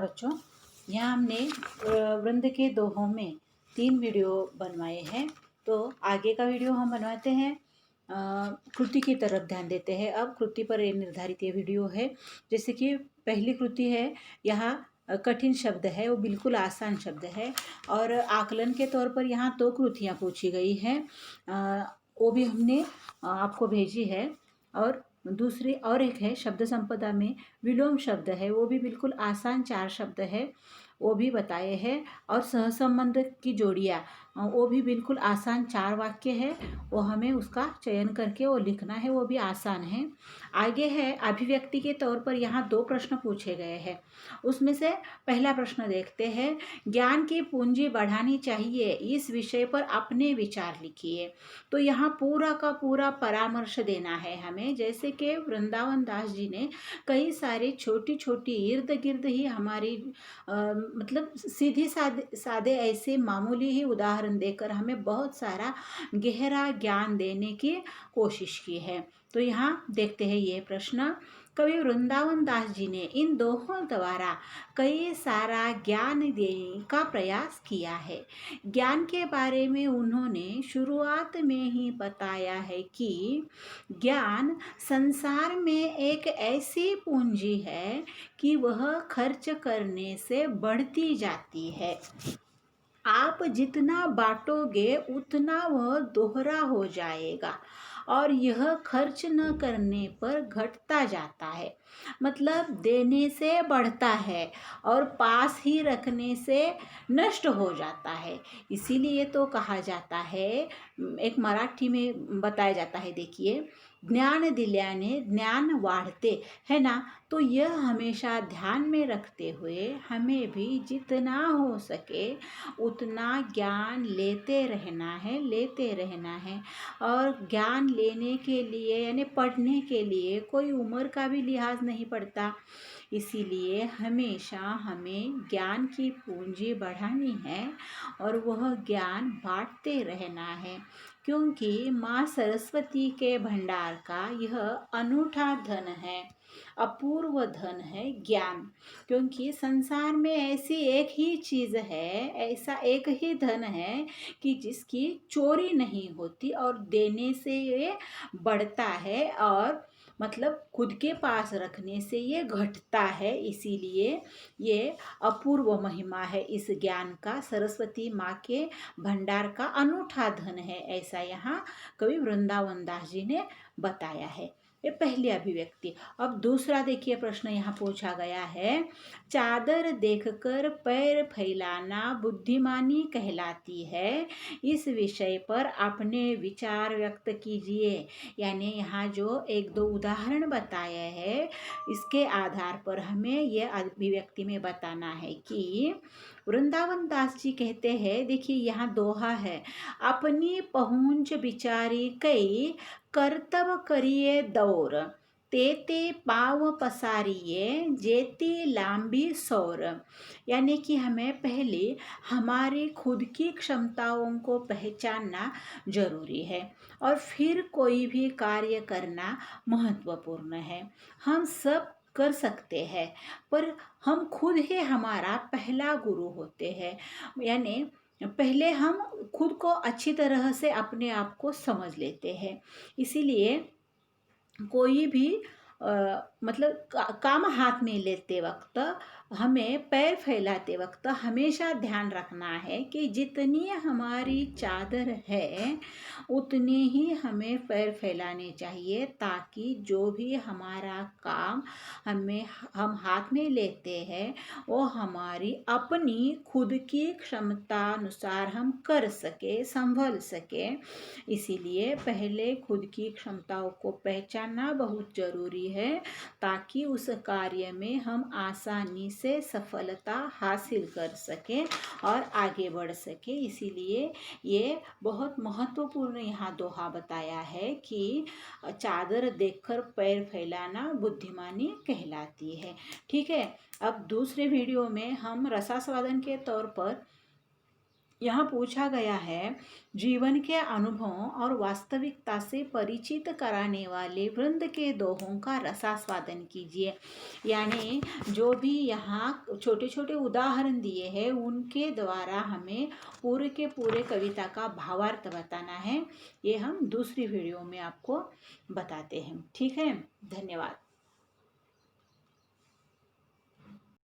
बच्चों, यहाँ हमने वृंद के दोहों में 3 वीडियो बनवाए हैं। तो आगे का वीडियो हम बनवाते हैं, कृति की तरफ ध्यान देते हैं। अब कृति पर निर्धारित ये वीडियो है। जैसे कि पहली कृति है, यहाँ कठिन शब्द है, वो बिल्कुल आसान शब्द है। और आकलन के तौर पर यहाँ 2 कृतियाँ पूछी गई हैं, वो भी हमने आपको भेजी है। और दूसरी और एक है शब्द संपदा में विलोम शब्द है, वो भी बिल्कुल आसान 4 शब्द है, वो भी बताए हैं। और सहसंबंध की जोड़ियाँ, वो भी बिल्कुल आसान 4 वाक्य है, वो हमें उसका चयन करके वो लिखना है, वो भी आसान है। आगे है अभिव्यक्ति के तौर पर यहाँ 2 प्रश्न पूछे गए हैं। उसमें से पहला प्रश्न देखते हैं, ज्ञान की पूंजी बढ़ानी चाहिए, इस विषय पर अपने विचार लिखिए। तो यहाँ पूरा का पूरा परामर्श देना है हमें। जैसे कि वृंदावन दास जी ने कई सारी छोटी छोटी इर्द गिर्द ही हमारी मतलब सीधे सादे सादे ऐसे मामूली ही उदाहरण देकर हमें बहुत सारा गहरा ज्ञान देने की कोशिश की है। तो यहाँ देखते हैं ये प्रश्न, कवि वृंदावन दास जी ने इन दोहों द्वारा कई सारा ज्ञान देने का प्रयास किया है। ज्ञान के बारे में उन्होंने शुरुआत में ही बताया है कि ज्ञान संसार में एक ऐसी पूंजी है कि वह खर्च करने से बढ़ती जाती है। आप जितना बांटोगे उतना वह दोहरा हो जाएगा और यह खर्च न करने पर घटता जाता है। मतलब देने से बढ़ता है और पास ही रखने से नष्ट हो जाता है। इसीलिए तो कहा जाता है, एक मराठी में बताया जाता है, देखिए, ज्ञान दिल्याने ज्ञान वाढ़ते, है ना। तो यह हमेशा ध्यान में रखते हुए हमें भी जितना हो सके उतना ज्ञान लेते रहना है। और ज्ञान लेने के लिए यानी पढ़ने के लिए कोई उम्र का भी लिहाज नहीं पड़ता। इसीलिए हमेशा हमें ज्ञान की पूंजी बढ़ानी है और वह ज्ञान बांटते रहना है, क्योंकि माँ सरस्वती के भंडार का यह अनूठा धन है, अपूर्व धन है ज्ञान। क्योंकि संसार में ऐसी एक ही चीज़ है, ऐसा एक ही धन है कि जिसकी चोरी नहीं होती और देने से ये बढ़ता है, और मतलब खुद के पास रखने से ये घटता है। इसीलिए ये अपूर्व महिमा है इस ज्ञान का, सरस्वती माँ के भंडार का अनूठा धन है, ऐसा यहाँ कवि वृंदावन दास जी ने बताया है। ये पहली अभिव्यक्ति। अब दूसरा देखिए प्रश्न यहाँ पूछा गया है, चादर देखकर पैर फैलाना बुद्धिमानी कहलाती है, इस विषय पर अपने विचार व्यक्त कीजिए। यानी यहाँ जो 1-2 उदाहरण बताए हैं, इसके आधार पर हमें यह अभिव्यक्ति में बताना है कि वृंदावन दास जी कहते हैं, देखिए यहाँ दोहा है, अपनी पहुँच बिचारी कई करतब करिए दौर, तेते पाव पसारिए जेती लांबी सौर। यानी कि हमें पहले हमारी खुद की क्षमताओं को पहचानना जरूरी है और फिर कोई भी कार्य करना महत्वपूर्ण है। हम सब कर सकते हैं, पर हम खुद ही हमारा पहला गुरु होते हैं। यानी पहले हम खुद को अच्छी तरह से अपने आप को समझ लेते हैं। इसीलिए कोई भी मतलब काम हाथ में लेते वक्त, हमें पैर फैलाते वक्त हमेशा ध्यान रखना है कि जितनी हमारी चादर है उतनी ही हमें पैर फैलाने चाहिए, ताकि जो भी हमारा काम हम हाथ में लेते हैं वो हमारी अपनी खुद की क्षमता अनुसार हम कर सके, संभल सके। इसीलिए पहले खुद की क्षमताओं को पहचानना बहुत ज़रूरी है, ताकि उस कार्य में हम आसानी से सफलता हासिल कर सकें और आगे बढ़ सकें। इसीलिए ये बहुत महत्वपूर्ण यहाँ दोहा बताया है कि चादर देखकर पैर फैलाना बुद्धिमानी कहलाती है। ठीक है। अब दूसरे वीडियो में हम रसास्वादन के तौर पर यहाँ पूछा गया है, जीवन के अनुभवों और वास्तविकता से परिचित कराने वाले वृंद के दोहों का रसास्वादन कीजिए। यानी जो भी यहाँ छोटे छोटे उदाहरण दिए हैं उनके द्वारा हमें पूरे के पूरे कविता का भावार्थ बताना है। ये हम दूसरी वीडियो में आपको बताते हैं। ठीक है, धन्यवाद।